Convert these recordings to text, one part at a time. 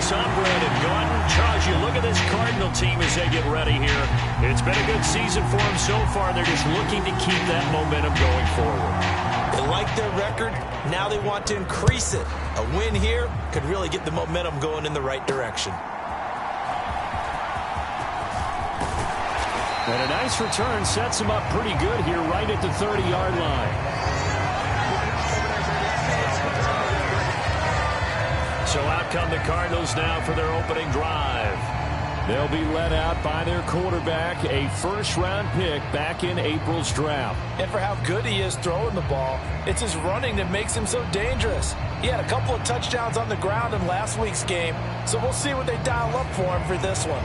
us on Brandon Gaudin. Charles, you look at this Cardinal team as they get ready here. It's been a good season for them so far. They're just looking to keep that momentum going forward. They like their record. Now they want to increase it. A win here could really get the momentum going in the right direction. And a nice return sets them up pretty good here right at the 30-yard line. So out come the Cardinals now for their opening drive. They'll be led out by their quarterback, a first-round pick back in April's draft. And for how good he is throwing the ball, it's his running that makes him so dangerous. He had a couple of touchdowns on the ground in last week's game, so we'll see what they dial up for him for this one.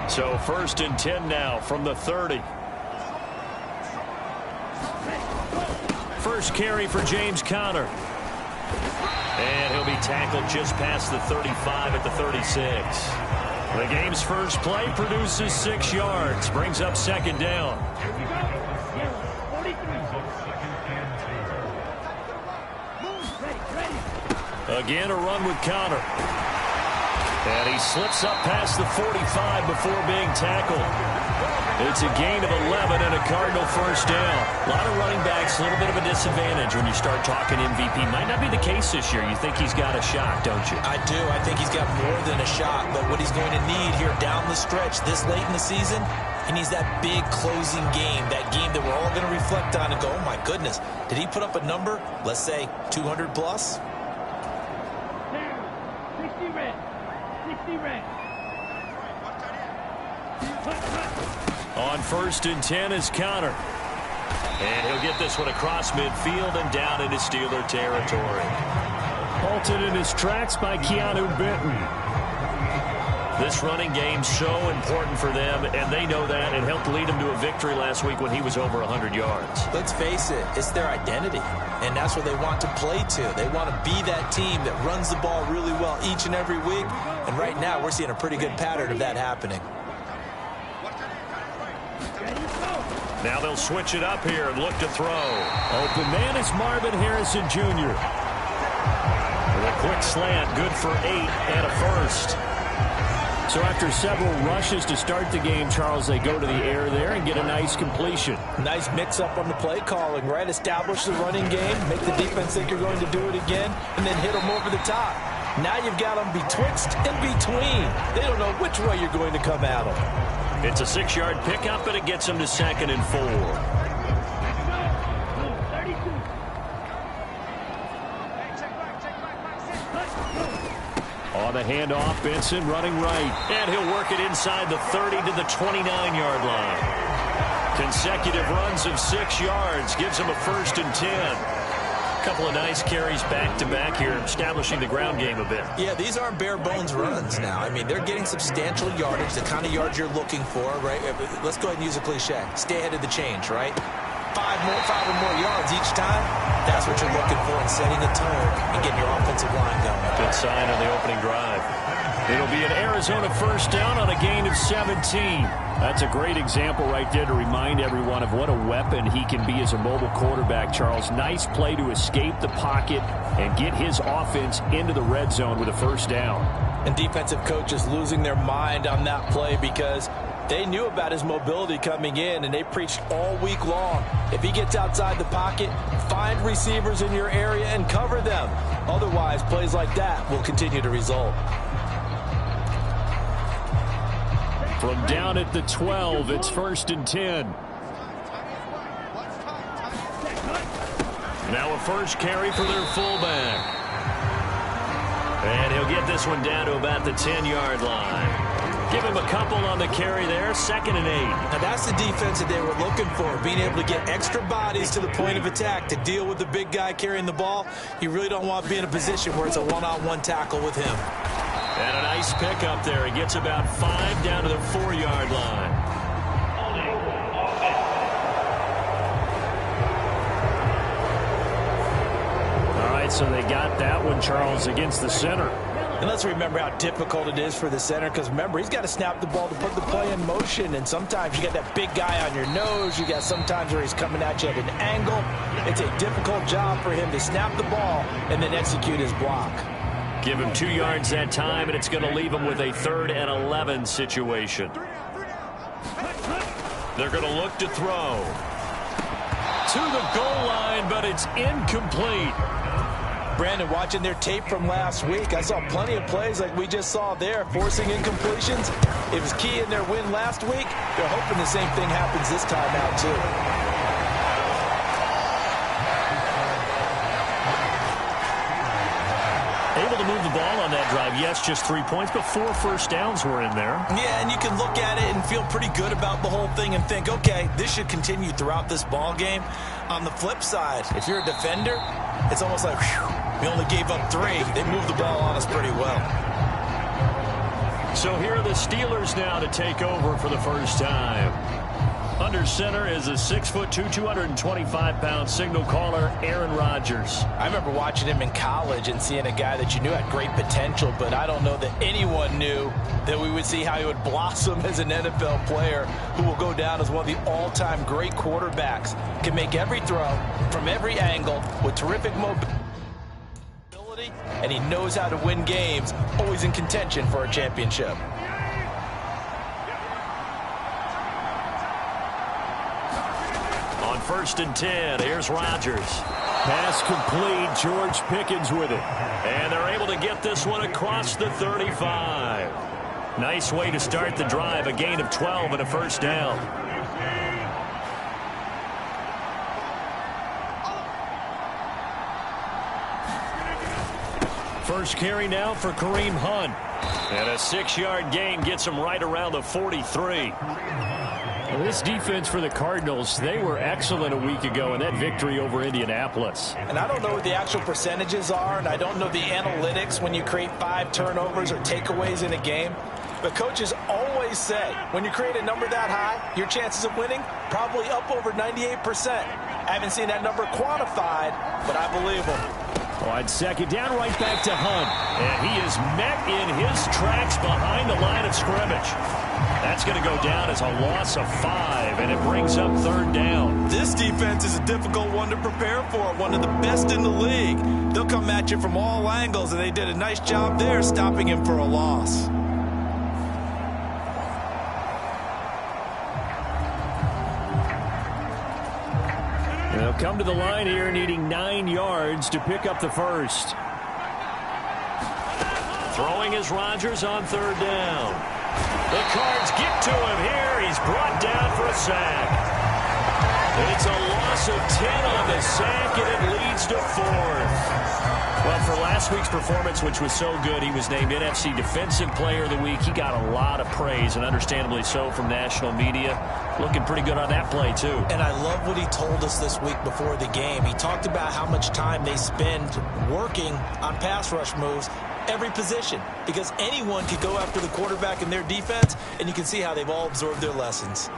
So 1st and 10 now from the 30. First carry for James Conner. And he'll be tackled just past the 35 at the 36. The game's first play produces 6 yards. Brings up 2nd down. Again, a run with Conner. And he slips up past the 45 before being tackled. It's a gain of 11 and a Cardinal first down. A lot of running backs, a little bit of a disadvantage when you start talking MVP. Might not be the case this year. You think he's got a shot, don't you? I do. I think he's got more than a shot. But what he's going to need here down the stretch this late in the season, he needs that big closing game, that game that we're all going to reflect on and go, oh, my goodness, did he put up a number, let's say, 200 plus? On 1st and 10 is Conner. And he'll get this one across midfield and down into Steeler territory. Halted in his tracks by Keanu Benton. This running game's so important for them, and they know that. It helped lead them to a victory last week when he was over 100 yards. Let's face it, it's their identity, and that's what they want to play to. They want to be that team that runs the ball really well each and every week, and right now we're seeing a pretty good pattern of that happening. Now they'll switch it up here and look to throw. Open man is Marvin Harrison Jr. With a quick slant, good for 8 and a first. So after several rushes to start the game, Charles, they go to the air there and get a nice completion. Nice mix-up on the play calling, right? Establish the running game, make the defense think you're going to do it again, and then hit them over the top. Now you've got them betwixt and between. They don't know which way you're going to come at them. It's a 6-yard pickup, and it gets them to 2nd and 4. On the handoff, Benson running right. And he'll work it inside the 30 to the 29-yard line. Consecutive runs of 6 yards gives him a 1st and 10. Couple of nice carries back-to-back here, establishing the ground game a bit. Yeah, these aren't bare-bones runs now. I mean, they're getting substantial yardage, the kind of yards you're looking for, right? Let's go ahead and use a cliche. Stay ahead of the change, right? 5 or more yards each time. That's what you're looking for in setting a tone and getting your offensive line going. Good sign on the opening drive. It'll be an Arizona first down on a gain of 17. That's a great example right there to remind everyone of what a weapon he can be as a mobile quarterback, Charles. Nice play to escape the pocket and get his offense into the red zone with a first down. And defensive coaches losing their mind on that play because they knew about his mobility coming in, and they preached all week long. If he gets outside the pocket, find receivers in your area and cover them. Otherwise, plays like that will continue to result. From down at the 12, it's 1st and 10. Now a first carry for their fullback. And he'll get this one down to about the 10-yard line. Give him a couple on the carry there, 2nd and 8. Now that's the defense that they were looking for, being able to get extra bodies to the point of attack to deal with the big guy carrying the ball. You really don't want to be in a position where it's a one-on-one tackle with him. And a nice pickup there. He gets about 5 down to the 4-yard line. All right, right, so they got that one, Charles, against the center. And let's remember how difficult it is for the center, because remember, he's got to snap the ball to put the play in motion, and sometimes you got that big guy on your nose. You got sometimes where he's coming at you at an angle. It's a difficult job for him to snap the ball and then execute his block. Give him 2 yards that time, and it's going to leave him with a 3rd and 11 situation. They're going to look to throw. To the goal line, but it's incomplete. Brandon, watching their tape from last week, I saw plenty of plays like we just saw there, forcing incompletions. It was key in their win last week. They're hoping the same thing happens this time out, too. Able to move the ball on that drive. Yes, just 3 points, but 4 first downs were in there. Yeah, and you can look at it and feel pretty good about the whole thing and think, okay, this should continue throughout this ball game. On the flip side, if you're a defender, it's almost like, whew, we only gave up 3. They moved the ball on us pretty well. So here are the Steelers now to take over for the first time. Under center is a 6'2", 225-pound signal caller, Aaron Rodgers. I remember watching him in college and seeing a guy that you knew had great potential, but I don't know that anyone knew that we would see how he would blossom as an NFL player who will go down as one of the all-time great quarterbacks. Can make every throw from every angle with terrific mobility, and he knows how to win games, always in contention for a championship. On 1st and 10, here's Rodgers. Pass complete. George Pickens with it. And they're able to get this one across the 35. Nice way to start the drive. A gain of 12 and a first down. First carry now for Kareem Hunt. And a 6-yard gain gets him right around the 43. This defense for the Cardinals, they were excellent a week ago in that victory over Indianapolis. And I don't know what the actual percentages are, and I don't know the analytics when you create 5 turnovers or takeaways in a game. But coaches always say, when you create a number that high, your chances of winning probably up over 98%. I haven't seen that number quantified, but I believe them. On 2nd down, right back to Hunt. And he is met in his tracks behind the line of scrimmage. That's going to go down as a loss of 5, and it brings up 3rd down. This defense is a difficult one to prepare for, one of the best in the league. They'll come at you from all angles, and they did a nice job there stopping him for a loss. They'll come to the line here needing 9 yards to pick up the first. Throwing is Rodgers on 3rd down. The Cards get to him here. He's brought down for a sack. It's a loss of 10 on the sack, and it leads to 4th. Well, for last week's performance, which was so good, he was named NFC Defensive Player of the Week. He got a lot of praise, and understandably so, from national media. Looking pretty good on that play, too. And I love what he told us this week before the game. He talked about how much time they spend working on pass rush moves, every position, because anyone could go after the quarterback in their defense, and you can see how they've all absorbed their lessons.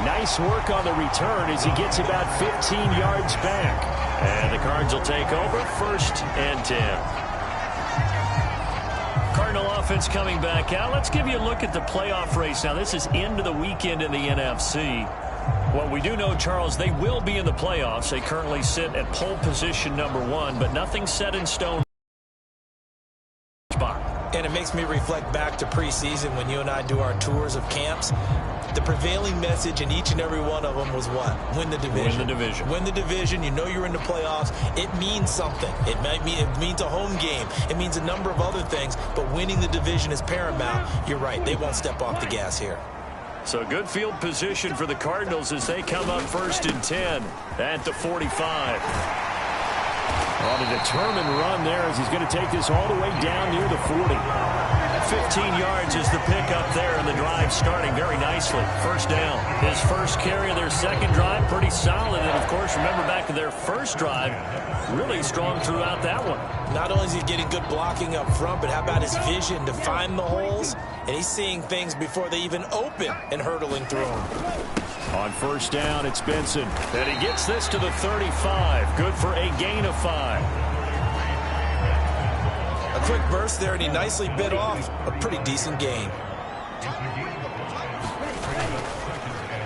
Nice work on the return as he gets about 15 yards back. And the Cards will take over 1st and 10. Cardinal offense coming back out. Let's give you a look at the playoff race. Now, this is into the weekend in the NFC. What we do know, Charles, they will be in the playoffs. They currently sit at pole position #1, but nothing set in stone. And it makes me reflect back to preseason when you and I do our tours of camps. The prevailing message in each and every one of them was what? Win the division. Win the division. Win the division. You know you're in the playoffs. It means something. It means a home game. It means a number of other things, but winning the division is paramount. You're right. They won't step off the gas here. So good field position for the Cardinals as they come up 1st and 10 at the 45. On a determined run there as he's going to take this all the way down near the 40. About 15 yards is the pickup there, and the drive starting very nicely. First down. His first carry of their second drive, pretty solid. And, of course, remember back to their first drive, really strong throughout that one. Not only is he getting good blocking up front, but how about his vision to find the holes? And he's seeing things before they even open and hurtling through them. On first down, it's Benson. And he gets this to the 35. Good for a gain of 5. A quick burst there, and he nicely bit off a pretty decent gain.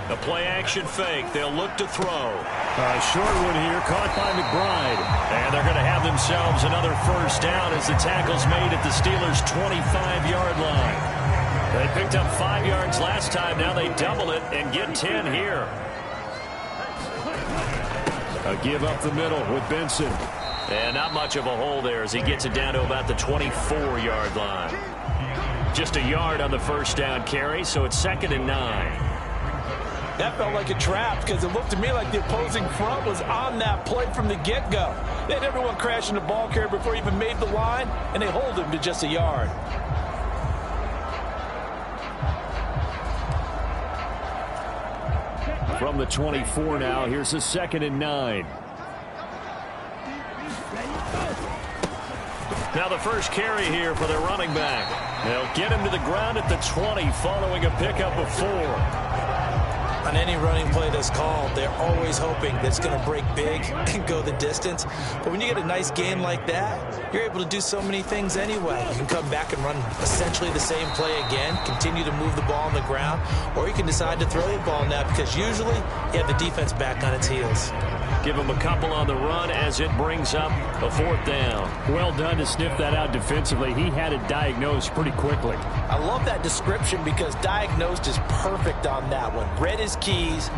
A play-action fake. They'll look to throw. A short one here, caught by McBride. And they're going to have themselves another first down as the tackle's made at the Steelers' 25-yard line. They picked up 5 yards last time. Now they double it and get 10 here. A give up the middle with Benson. And not much of a hole there as he gets it down to about the 24-yard line. Just a yard on the first down carry, so it's 2nd and 9. That felt like a trap because it looked to me like the opposing front was on that play from the get-go. They had everyone crashing the ball carrier before he even made the line, and they hold him to just a yard. From the 24 now, here's a 2nd and 9. Now the first carry here for their running back. They'll get him to the ground at the 20 following a pickup of 4. On any running play that's called, they're always hoping that it's going to break big and go the distance. But when you get a nice gain like that, you're able to do so many things anyway. You can come back and run essentially the same play again, continue to move the ball on the ground, or you can decide to throw the ball now because usually you have the defense back on its heels. Give him a couple on the run as it brings up a 4th down. Well done to sniff that out defensively. He had it diagnosed pretty quickly. I love that description because diagnosed is perfect on that one. Read his keys,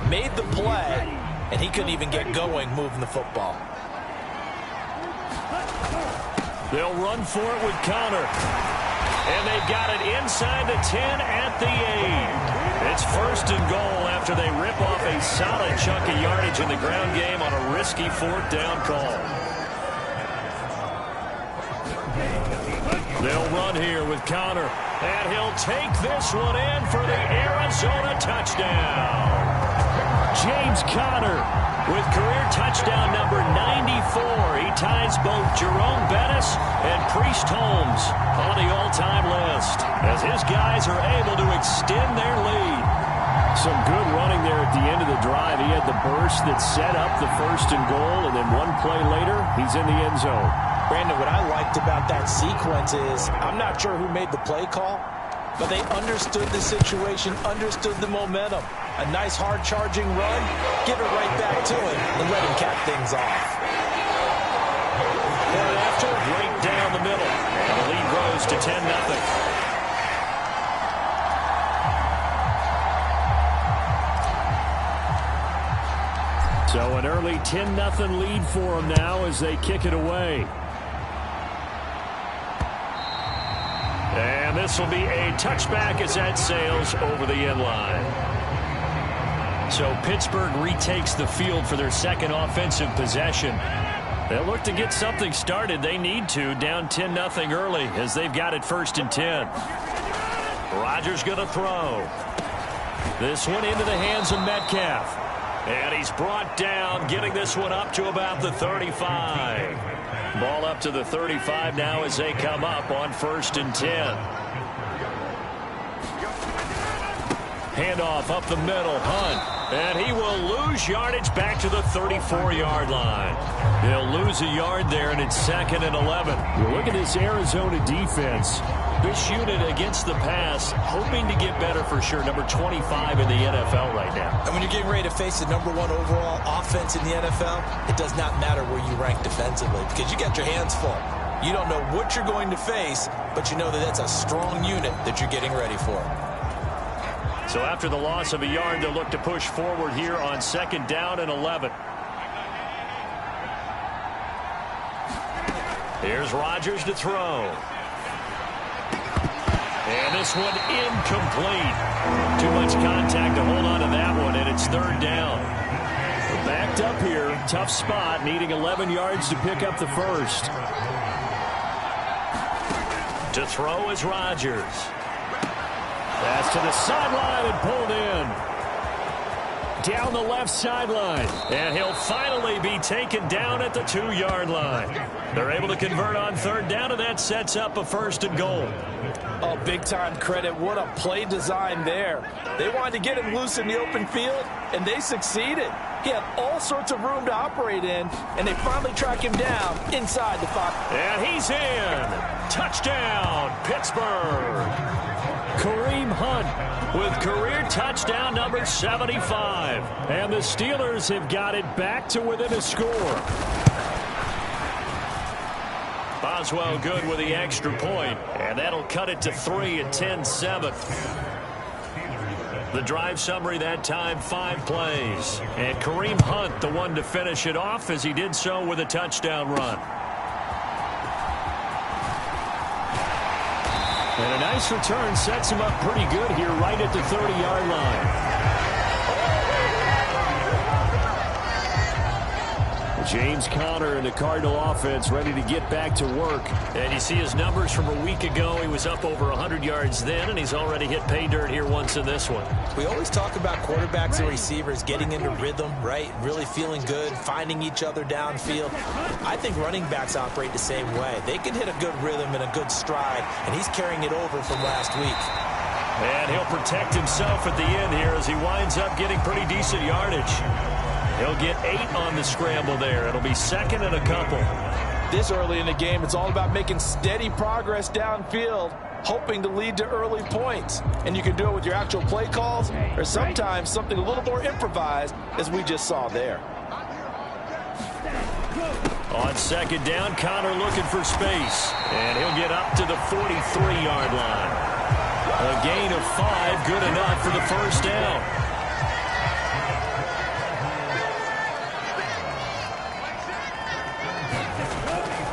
made the play, and he couldn't even get going moving the football. They'll run for it with Connor. And they've got it inside the 10 at the 8. It's 1st and goal after they rip off a solid chunk of yardage in the ground game on a risky 4th down call. They'll run here with Connor. And he'll take this one in for the Arizona touchdown. James Conner with career touchdown number 94. He ties both Jerome Bettis and Priest Holmes on the all-time list as his guys are able to extend their lead. Some good running there at the end of the drive. He had the burst that set up the 1st and goal, and then one play later, he's in the end zone. Brandon, what I liked about that sequence is I'm not sure who made the play call, but they understood the situation, understood the momentum. A nice hard-charging run, give it right back to him, and let him cap things off. And after, right down the middle. And the lead grows to 10-0. So an early 10-0 lead for them now as they kick it away. And this will be a touchback as that sails over the end line. So Pittsburgh retakes the field for their second offensive possession. They'll look to get something started. They need to, down 10-0 early as they've got it 1st and 10. Rodgers going to throw. This one into the hands of Metcalf. And he's brought down, getting this one up to about the 35. Ball up to the 35 now as they come up on 1st and 10. Handoff up the middle, Hunt. And he will lose yardage back to the 34-yard line. He'll lose a yard there, and it's 2nd and 11. Look at this Arizona defense. This unit against the pass, hoping to get better for sure. Number 25 in the NFL right now. And when you're getting ready to face the number 1 overall offense in the NFL, it does not matter where you rank defensively because you got your hands full. You don't know what you're going to face, but you know that that's a strong unit that you're getting ready for. So after the loss of a yard, they'll look to push forward here on 2nd down and 11. Here's Rodgers to throw. And this one incomplete. Too much contact to hold on to that one, and it's 3rd down. We're backed up here. Tough spot, needing 11 yards to pick up the 1st. To throw is Rodgers. Pass to the sideline and pulled in. Down the left sideline. And he'll finally be taken down at the 2-yard line. They're able to convert on third down, and that sets up a 1st and goal. Oh, big-time credit. What a play design there. They wanted to get him loose in the open field, and they succeeded. He had all sorts of room to operate in, and they finally track him down inside the 5. And he's in. Touchdown, Pittsburgh. Kareem Hunt with career touchdown number 75. And the Steelers have got it back to within a score. Boswell good with the extra point, and that'll cut it to 3 at 10-7. The drive summary that time, 5 plays. And Kareem Hunt, the one to finish it off, as he did so with a touchdown run. And a nice return sets him up pretty good here right at the 30-yard line. James Conner and the Cardinal offense ready to get back to work. And you see his numbers from a week ago. He was up over 100 yards then, and he's already hit pay dirt here once in this one. We always talk about quarterbacks and receivers getting into rhythm, right? Really feeling good, finding each other downfield. I think running backs operate the same way. They can hit a good rhythm and a good stride, and he's carrying it over from last week. And he'll protect himself at the end here as he winds up getting pretty decent yardage. He'll get 8 on the scramble there. It'll be 2nd and a couple. This early in the game, it's all about making steady progress downfield, hoping to lead to early points. And you can do it with your actual play calls, or sometimes something a little more improvised, as we just saw there. On 2nd down, Conner looking for space. And he'll get up to the 43-yard line. A gain of 5, good enough for the 1st down.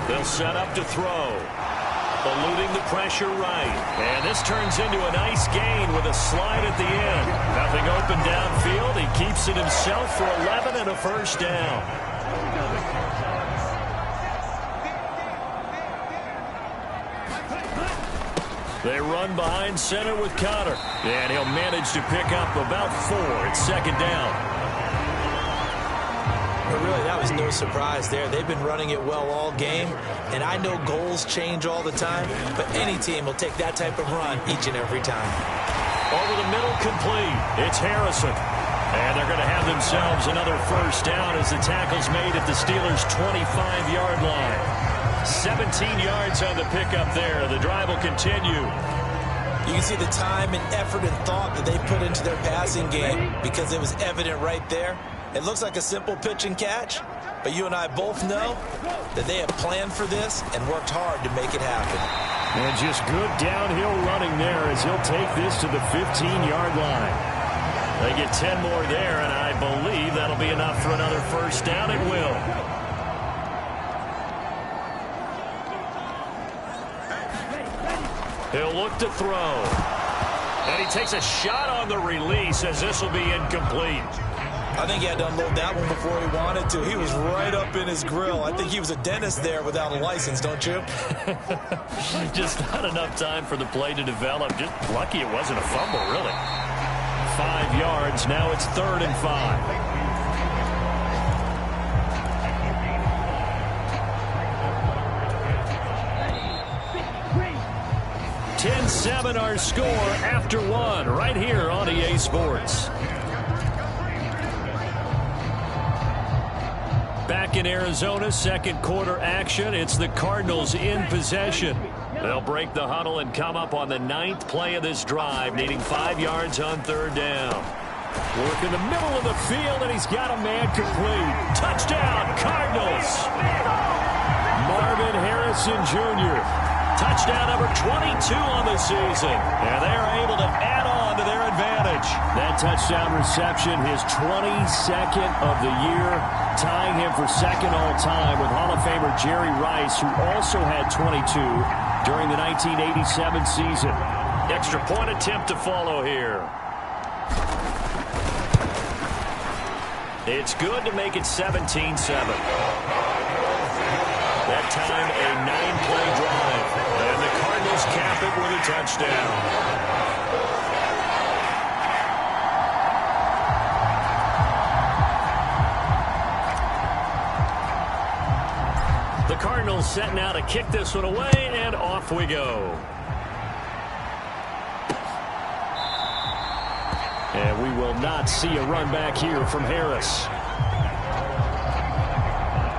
They'll set up to throw. Eluding the pressure right. And this turns into a nice gain with a slide at the end. Nothing open downfield. He keeps it himself for 11 and a 1st down. They run behind center with Conner. And he'll manage to pick up about 4 at 2nd down. But really, that was no surprise there. They've been running it well all game, and I know goals change all the time, but any team will take that type of run each and every time. Over the middle, complete. It's Harrison. And they're going to have themselves another 1st down as the tackle's made at the Steelers' 25-yard line. 17 yards on the pickup there. The drive will continue. You can see the time and effort and thought that they put into their passing game because it was evident right there. It looks like a simple pitch and catch, but you and I both know that they have planned for this and worked hard to make it happen. And just good downhill running there as he'll take this to the 15-yard line. They get 10 more there, and I believe that'll be enough for another 1st down. It will. He'll look to throw. And he takes a shot on the release as this will be incomplete. I think he had to unload that one before he wanted to. He was right up in his grill. I think he was a dentist there without a license, don't you? Just not enough time for the play to develop. Just lucky it wasn't a fumble, really. 5 yards. Now it's 3rd and 5. 10-7 our score after 1 right here on EA Sports. Back in Arizona, 2nd quarter action. It's the Cardinals in possession. They'll break the huddle and come up on the 9th play of this drive, needing 5 yards on 3rd down. Work in the middle of the field, and he's got a man complete. Touchdown, Cardinals! Marvin Harrison Jr., touchdown number 22 on the season. And they're able to add on to their advantage. That touchdown reception, his 22nd of the year, tying him for 2nd all-time with Hall of Famer Jerry Rice, who also had 22 during the 1987 season. Extra point attempt to follow here. It's good to make it 17-7. That time, a 9-play drive. And the Cardinals cap it with a touchdown. The Cardinals set now to kick this one away, and off we go. And we will not see a run back here from Harris.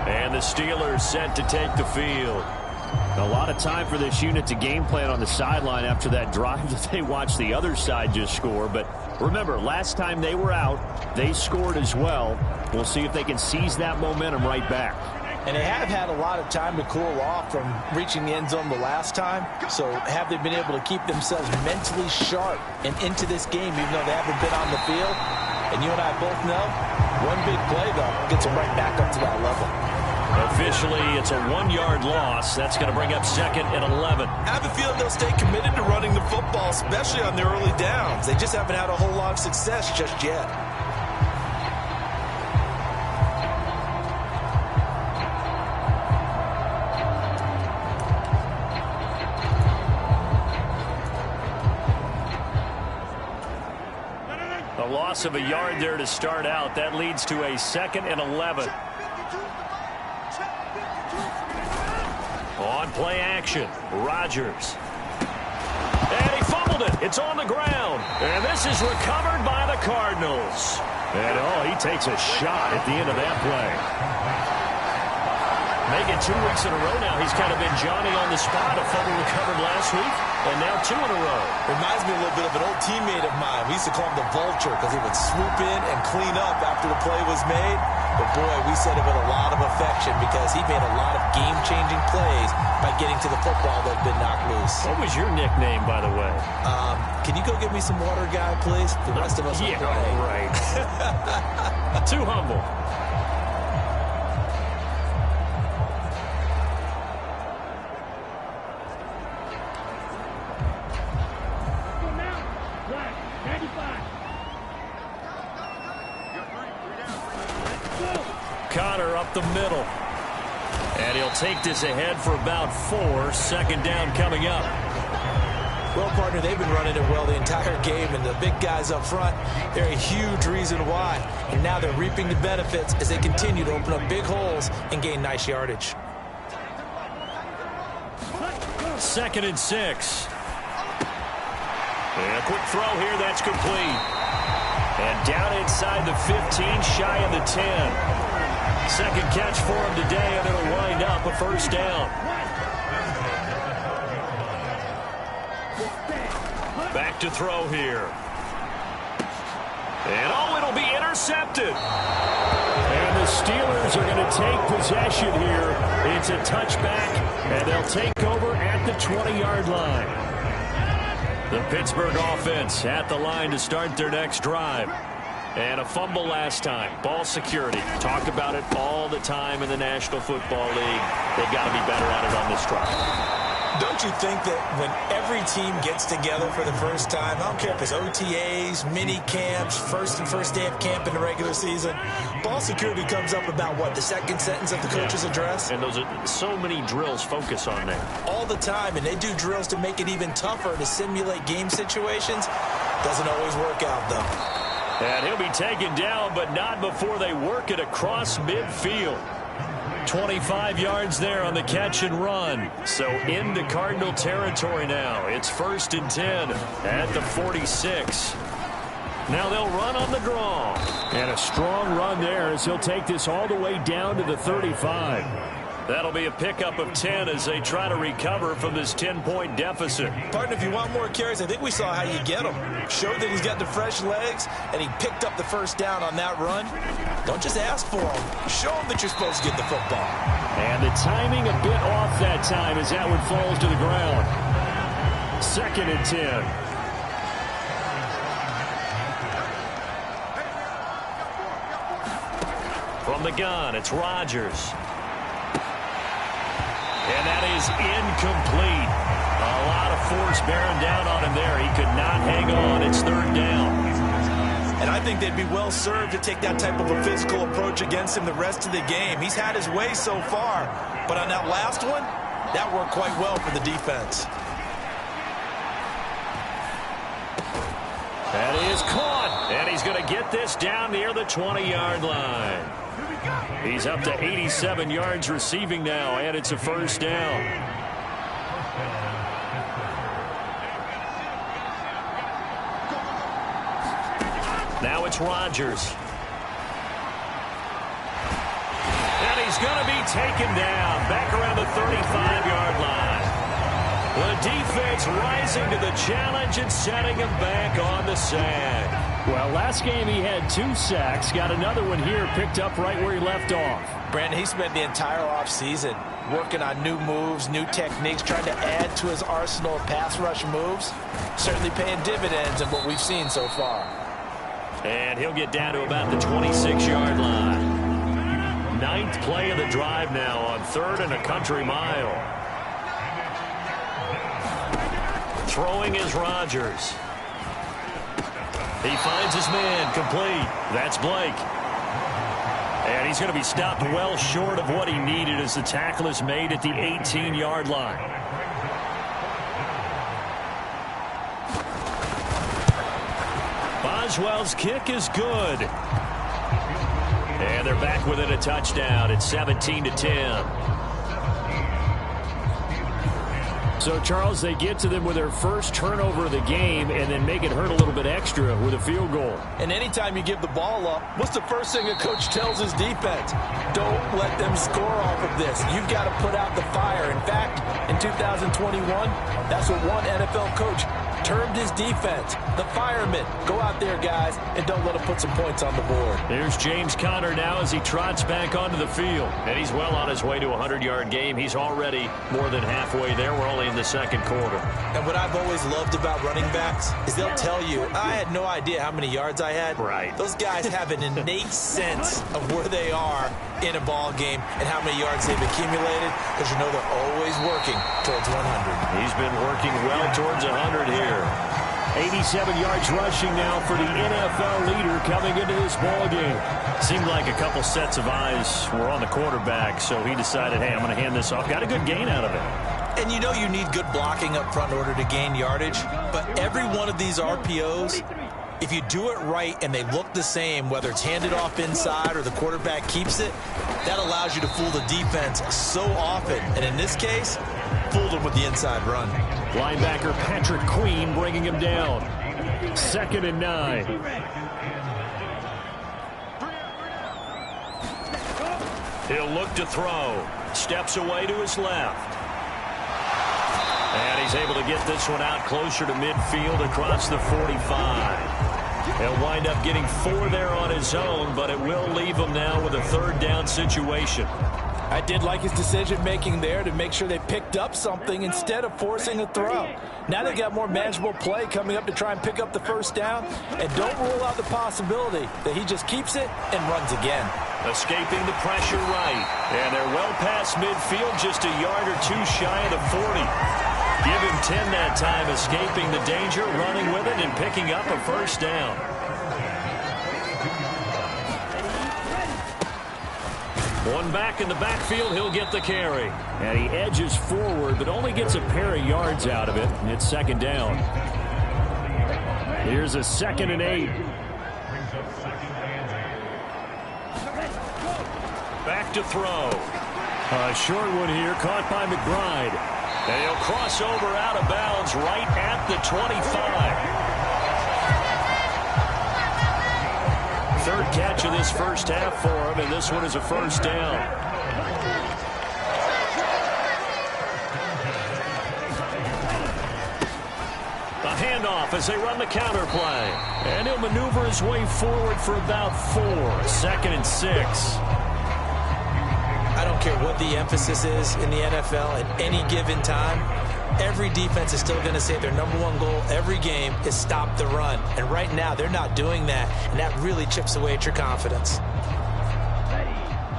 And the Steelers set to take the field. A lot of time for this unit to game plan on the sideline after that drive that they watched the other side just score. But remember, last time they were out, they scored as well. We'll see if they can seize that momentum right back. And they have had a lot of time to cool off from reaching the end zone the last time. So have they been able to keep themselves mentally sharp and into this game, even though they haven't been on the field? And you and I both know, one big play, though, gets them right back up to that level. Officially, it's a 1-yard loss. That's going to bring up 2nd and 11. I have a feeling they'll stay committed to running the football, especially on their early downs. They just haven't had a whole lot of success just yet. A loss of a yard there to start out. That leads to a 2nd and 11. On play action, Rodgers. And he fumbled it. It's on the ground. And this is recovered by the Cardinals. And, he takes a shot at the end of that play. Make it 2 weeks in a row now. He's kind of been Johnny on the spot. A fumble recovered last week, and now 2 in a row. Reminds me a little bit of an old teammate of mine. We used to call him the Vulture because he would swoop in and clean up after the play was made. But, boy, we said it with a lot of affection because he made a lot of game-changing plays by getting to the football that had been knocked loose. What was your nickname, by the way? Can you go get me some water, guy, please? The rest of us are playing. All right. Too humble. Connor up the middle. And he'll take this ahead for about 4. 2nd down coming up. Well, partner, they've been running it well the entire game, and the big guys up front, they're a huge reason why. And now they're reaping the benefits as they continue to open up big holes and gain nice yardage. 2nd and 6. And a quick throw here, that's complete. And down inside the 15, shy of the 10. 2nd catch for him today, and it'll wind up a 1st down. Back to throw here. And, it'll be intercepted. And the Steelers are going to take possession here. It's a touchback, and they'll take over at the 20-yard line. The Pittsburgh offense at the line to start their next drive. And a fumble last time. Ball security. Talk about it all the time in the National Football League. They've got to be better at it on this drive. Don't you think that when every team gets together for the first time, I don't care if it's OTAs, mini camps, first day of camp in the regular season, ball security comes up about what, the 2nd sentence of the coach's address? And those are so many drills focus on that. All the time, and they do drills to make it even tougher to simulate game situations. Doesn't always work out, though. And he'll be taken down, but not before they work it across midfield. 25 yards there on the catch and run. So into Cardinal territory now. It's 1st and 10 at the 46. Now they'll run on the draw. And a strong run there as he'll take this all the way down to the 35. That'll be a pickup of 10 as they try to recover from this 10-point deficit. Partner, if you want more carries, I think we saw how you get them. Showed that he's got the fresh legs, and he picked up the 1st down on that run. Don't just ask for them. Show them that you're supposed to get the football. And the timing a bit off that time as that one falls to the ground. 2nd and 10. From the gun, it's Rodgers. And that is incomplete. A lot of force bearing down on him there. He could not hang on. It's 3rd down. And I think they'd be well served to take that type of a physical approach against him the rest of the game. He's had his way so far. But on that last one, that worked quite well for the defense. That is caught, and he's going to get this down near the 20-yard line. He's up to 87 yards receiving now, and it's a first down. Now it's Rodgers. And he's going to be taken down back around the 35-yard line. The defense rising to the challenge and setting him back on the sack. Well, last game he had 2 sacks. Got another one here picked up right where he left off. Brandon, he spent the entire offseason working on new moves, new techniques, trying to add to his arsenal of pass rush moves. Certainly paying dividends in what we've seen so far. And he'll get down to about the 26-yard line. 9th play of the drive now on 3rd and a country mile. Throwing is Rodgers. He finds his man complete. That's Blake. And he's going to be stopped well short of what he needed as the tackle is made at the 18-yard line. Boswell's kick is good. And they're back within a touchdown. It's 17-10. So, Charles, they get to them with their first turnover of the game and then make it hurt a little bit extra with a field goal. And anytime you give the ball up, what's the first thing a coach tells his defense? Don't let them score off of this. You've got to put out the fire. In fact, in 2021, that's what one NFL coach termed his defense, the firemen. Go out there, guys, and don't let them put some points on the board. There's James Conner now as he trots back onto the field. And he's well on his way to a 100-yard game. He's already more than halfway there. We're only in the second quarter. And what I've always loved about running backs is they'll tell you, I had no idea how many yards I had. Right. Those guys have an innate sense of where they are in a ball game and how many yards they've accumulated, because you know they're always working towards 100. He's been working well towards 100 here. 87 yards rushing now for the NFL leader coming into this ball game. Seemed like a couple sets of eyes were on the quarterback, so he decided, hey, I'm going to hand this off. Got a good gain out of it. And you know you need good blocking up front in order to gain yardage, but every one of these RPOs, if you do it right and they look the same, whether it's handed off inside or the quarterback keeps it, that allows you to fool the defense so often. And in this case, fooled them with the inside run. Linebacker Patrick Queen bringing him down. 2nd and 9. He'll look to throw. Steps away to his left. And he's able to get this one out closer to midfield across the 45. He'll wind up getting 4 there on his own, but it will leave him now with a 3rd down situation. I did like his decision-making there to make sure they picked up something instead of forcing a throw. Now they got more manageable play coming up to try and pick up the 1st down. And don't rule out the possibility that he just keeps it and runs again. Escaping the pressure right. And they're well past midfield, just a yard or 2 shy of the 40. Give him 10 that time, escaping the danger, running with it, and picking up a 1st down. One back in the backfield, he'll get the carry. And he edges forward, but only gets a pair of yards out of it. And it's 2nd down. Here's a 2nd and 8. Back to throw. A short one here, caught by McBride. And he'll cross over out of bounds right at the 25. 3rd catch of this first half for him, and this one is a 1st down. A handoff as they run the counter play. And he'll maneuver his way forward for about 4. 2nd and 6. I don't care what the emphasis is in the NFL at any given time. Every defense is still going to say their #1 goal every game is stop the run. And right now, they're not doing that, and that really chips away at your confidence.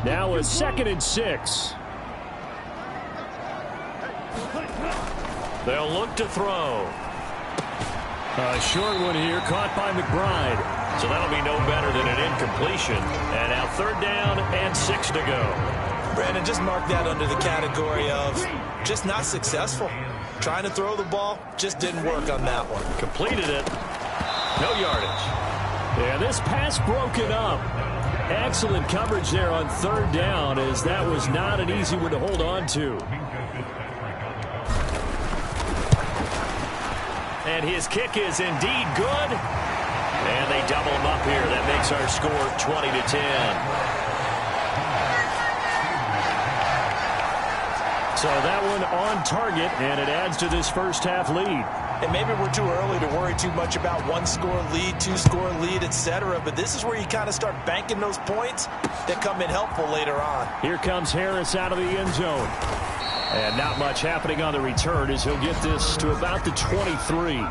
Now a 2nd and 6. They'll look to throw. A short one here, caught by McBride. So that'll be no better than an incompletion. And now 3rd down and 6 to go. Brandon, just mark that under the category of just not successful. Trying to throw the ball, just didn't work on that one. Completed it. No yardage. Yeah, this pass broken up. Excellent coverage there on third down, as that was not an easy one to hold on to. And his kick is indeed good. And they double him up here. That makes our score 20-10. So that one on target, and it adds to this first half lead. And maybe we're too early to worry too much about one-score lead, two-score lead, etc. But this is where you kind of start banking those points that come in helpful later on. Here comes Harris out of the end zone. And not much happening on the return as he'll get this to about the 23.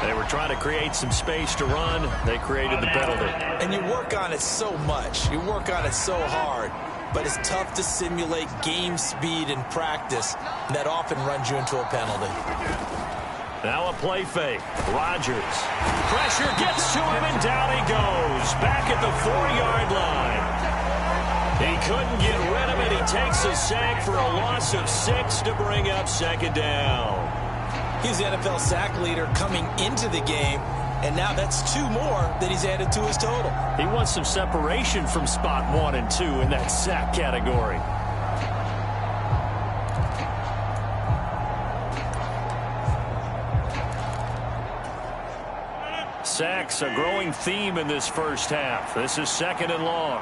They were trying to create some space to run. They created the penalty. And you work on it so much. You work on it so hard. But it's tough to simulate game speed in practice. That often runs you into a penalty. Now a play fake. Rodgers. Pressure gets to him, and down he goes. Back at the 4-yard line. He couldn't get rid of it. He takes a sack for a loss of 6 to bring up second down. He's the NFL sack leader coming into the game, and now that's 2 more that he's added to his total. He wants some separation from spot 1 and 2 in that sack category. Sacks, a growing theme in this first half. This is 2nd and long.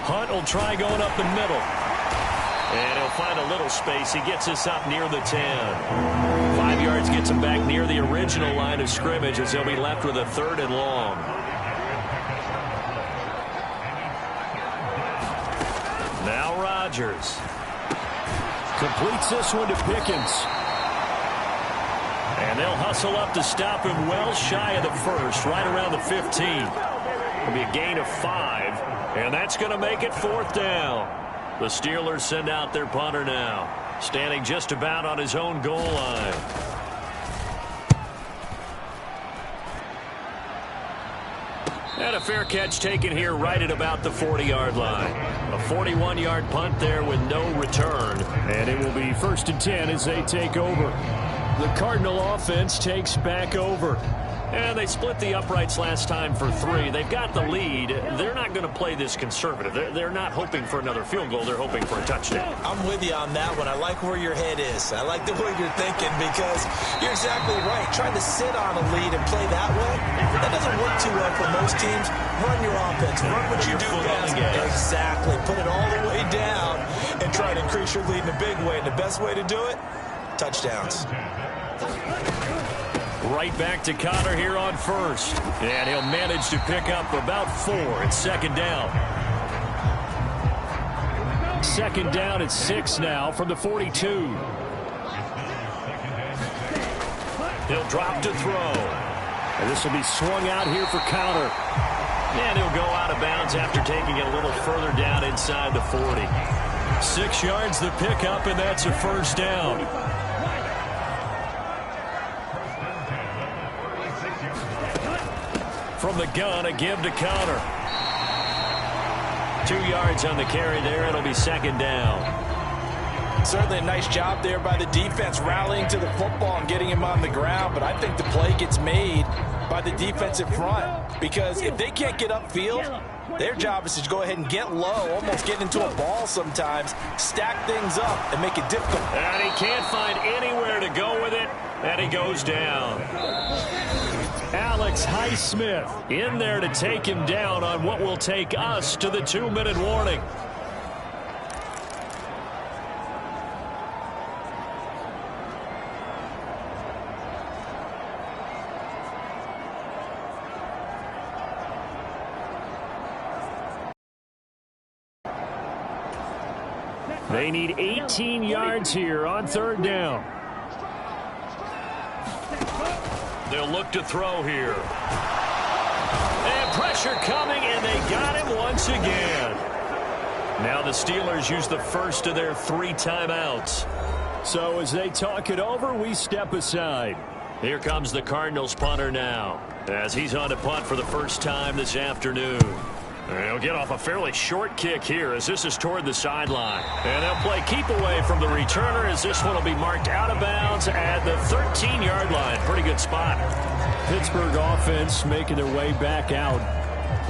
Hunt will try going up the middle. And he'll find a little space. He gets us up near the 10. 5 yards gets him back near the original line of scrimmage as he'll be left with a 3rd and long. Now Rodgers. Completes this one to Pickens. And they'll hustle up to stop him well shy of the first, right around the 15. It'll be a gain of 5, and that's going to make it 4th down. The Steelers send out their punter now, standing just about on his own goal line. And a fair catch taken here right at about the 40-yard line. A 41-yard punt there with no return. And it will be 1st and 10 as they take over. The Cardinal offense takes back over. And they split the uprights last time for 3. They've got the lead. They're not going to play this conservative. They're not hoping for another field goal. They're hoping for a touchdown. I'm with you on that one. I like where your head is. I like the way you're thinking because you're exactly right. Trying to sit on a lead and play that way, that doesn't work too well for most teams. Run your offense. Run what you do best. Exactly. Put it all the way down and try to increase your lead in a big way. And the best way to do it, touchdowns. Right back to Connor here on 1st. And he'll manage to pick up about 4. It's 2nd down. 2nd down at 6 now from the 42. He'll drop to throw. And this will be swung out here for Connor. And he'll go out of bounds after taking it a little further down inside the 40. 6 yards the pickup, and that's a 1st down. From the gun, a give to Connor. 2 yards on the carry there. It'll be 2nd down. Certainly a nice job there by the defense rallying to the football and getting him on the ground. But I think the play gets made by the defensive front. Because if they can't get upfield, their job is to go ahead and get low, almost get into a ball sometimes, stack things up, and make it difficult. And he can't find anywhere to go with it, and he goes down. Alex Highsmith in there to take him down on what will take us to the 2-minute warning. They need 18 yards here on 3rd down. They'll look to throw here. And pressure coming, and they got him once again. Now the Steelers use the first of their 3 timeouts. So as they talk it over, we step aside. Here comes the Cardinals punter now, as he's on to punt for the first time this afternoon. They'll get off a fairly short kick here as this is toward the sideline. And they'll play keep away from the returner as this one will be marked out of bounds at the 13-yard line. Pretty good spot. Pittsburgh offense making their way back out.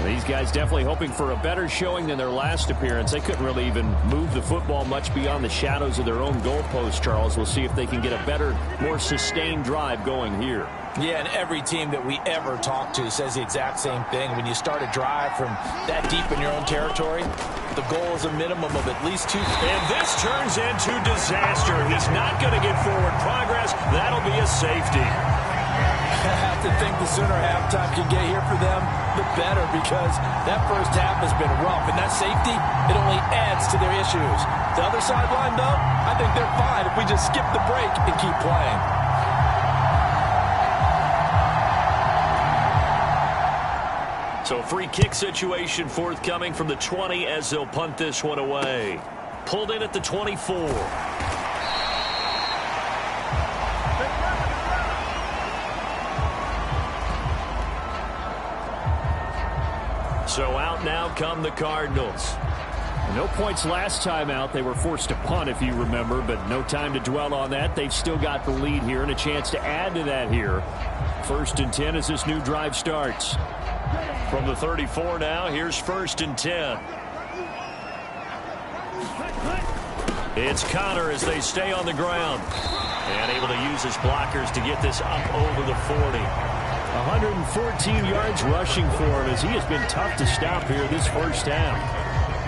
These guys definitely hoping for a better showing than their last appearance. They couldn't really even move the football much beyond the shadows of their own goalpost, Charles. We'll see if they can get a better, more sustained drive going here. Yeah, and every team that we ever talk to says the exact same thing. When you start a drive from that deep in your own territory, the goal is a minimum of at least 2. And this turns into disaster. He's not going to get forward progress. That'll be a safety. I have to think the sooner halftime can get here for them, the better, because that first half has been rough. And that safety, it only adds to their issues. The other sideline, though, I think they're fine if we just skip the break and keep playing. So free kick situation forthcoming from the 20 as they'll punt this one away. Pulled in at the 24. So out now come the Cardinals. No points last time out. They were forced to punt, if you remember, but no time to dwell on that. They've still got the lead here and a chance to add to that here. 1st and 10 as this new drive starts. From the 34 now, here's 1st and 10. It's Connor as they stay on the ground. And able to use his blockers to get this up over the 40. 114 yards rushing for him as he has been tough to stop here this first half.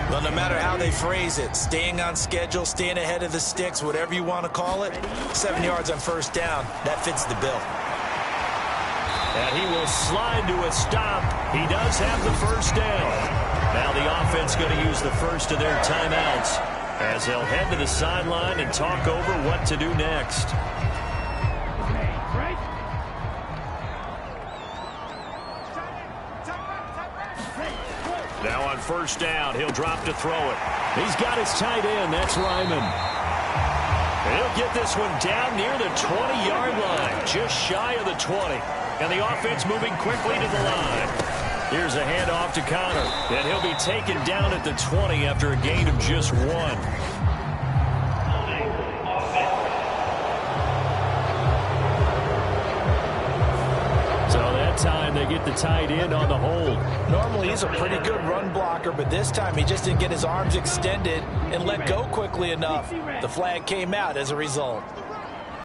Well, no matter how they phrase it, staying on schedule, staying ahead of the sticks, whatever you want to call it, 7 yards on 1st down, that fits the bill. And he will slide to a stop. He does have the 1st down. Now the offense going to use the first of their timeouts as they'll head to the sideline and talk over what to do next. Now on 1st down, he'll drop to throw it. He's got his tight end. That's Ryman. He'll get this one down near the 20-yard line, just shy of the 20. And the offense moving quickly to the line. Here's a handoff to Connor. And he'll be taken down at the 20 after a gain of just 1. So that time they get the tight end on the hold. Normally he's a pretty good run blocker, but this time he just didn't get his arms extended and let go quickly enough. The flag came out as a result.